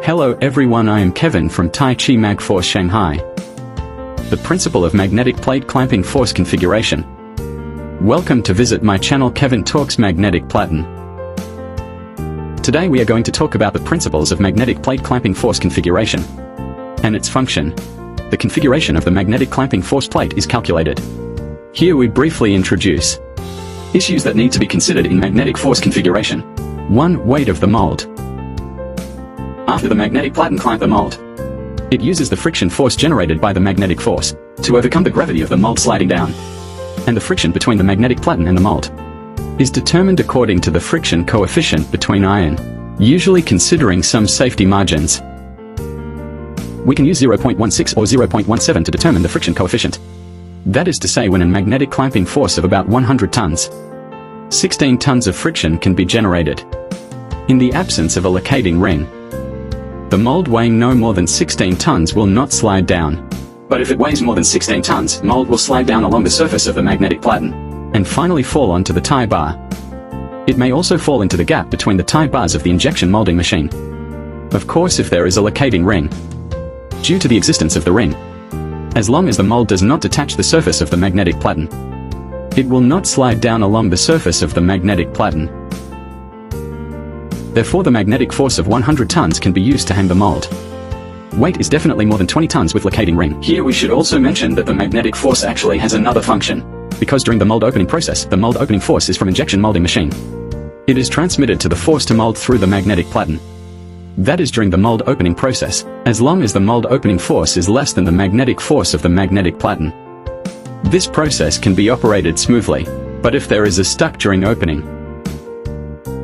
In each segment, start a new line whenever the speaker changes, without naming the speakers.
Hello everyone, I am Kevin from Tai Chi Mag Force Shanghai. The principle of magnetic plate clamping force configuration. Welcome to visit my channel Kevin Talks Magnetic Platen. Today we are going to talk about the principles of magnetic plate clamping force configuration and its function. The configuration of the magnetic clamping force plate is calculated. Here we briefly introduce issues that need to be considered in magnetic force configuration. 1. Weight of the mold. After the magnetic platen clamp the mold, it uses the friction force generated by the magnetic force to overcome the gravity of the mold sliding down. And the friction between the magnetic platen and the mold is determined according to the friction coefficient between iron, usually considering some safety margins. We can use 0.16 or 0.17 to determine the friction coefficient. That is to say, when a magnetic clamping force of about 100 tons, 16 tons of friction can be generated. In the absence of a locating ring, the mold weighing no more than 16 tons will not slide down. But if it weighs more than 16 tons, mold will slide down along the surface of the magnetic platen and finally fall onto the tie bar. It may also fall into the gap between the tie bars of the injection molding machine. Of course, if there is a locating ring, due to the existence of the ring, as long as the mold does not detach the surface of the magnetic platen, it will not slide down along the surface of the magnetic platen. Therefore, the magnetic force of 100 tons can be used to hang the mold. Weight is definitely more than 20 tons with locating ring. Here we should also mention that the magnetic force actually has another function, because during the mold opening process, the mold opening force is from injection molding machine. It is transmitted to the force to mold through the magnetic platen. That is during the mold opening process, as long as the mold opening force is less than the magnetic force of the magnetic platen. This process can be operated smoothly, but if there is a stuck during opening,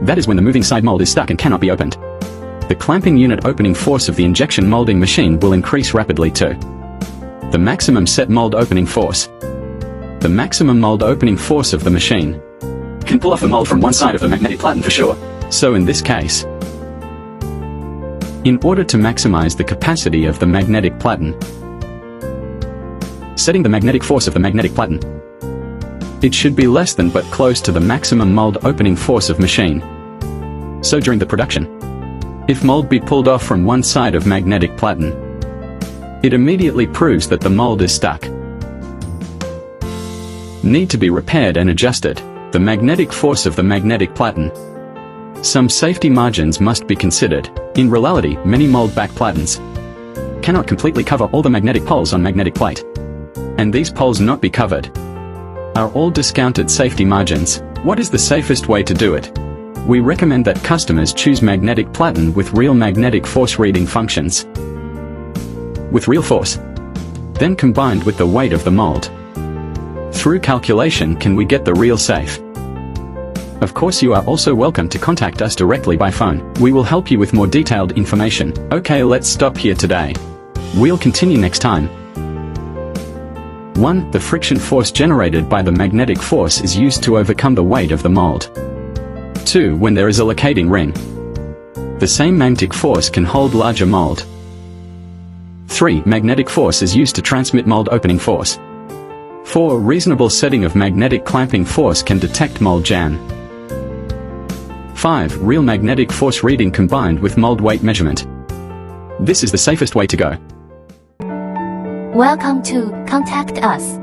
that is when the moving side mold is stuck and cannot be opened, the clamping unit opening force of the injection molding machine will increase rapidly to the maximum set mold opening force. The maximum mold opening force of the machine can pull off the mold from one side of the magnetic platen for sure. So in this case, in order to maximize the capacity of the magnetic platen, setting the magnetic force of the magnetic platen, it should be less than but close to the maximum mold opening force of machine. So during the production, if mold be pulled off from one side of magnetic platen, it immediately proves that the mold is stuck. Need to be repaired and adjusted. The magnetic force of the magnetic platen. Some safety margins must be considered. In reality, many mold back platens cannot completely cover all the magnetic poles on magnetic plate, and these poles not be covered are all discounted safety margins. What is the safest way to do it? We recommend that customers choose magnetic platen with real magnetic force reading functions. With real force, then combined with the weight of the mold. Through calculation can we get the real safe. Of course, you are also welcome to contact us directly by phone. We will help you with more detailed information. Okay, let's stop here today. We'll continue next time. 1. The friction force generated by the magnetic force is used to overcome the weight of the mold. 2. When there is a locating ring, the same magnetic force can hold larger mold. 3. Magnetic force is used to transmit mold opening force. 4. Reasonable setting of magnetic clamping force can detect mold jam. 5. Real magnetic force reading combined with mold weight measurement. This is the safest way to go.
Welcome to contact us.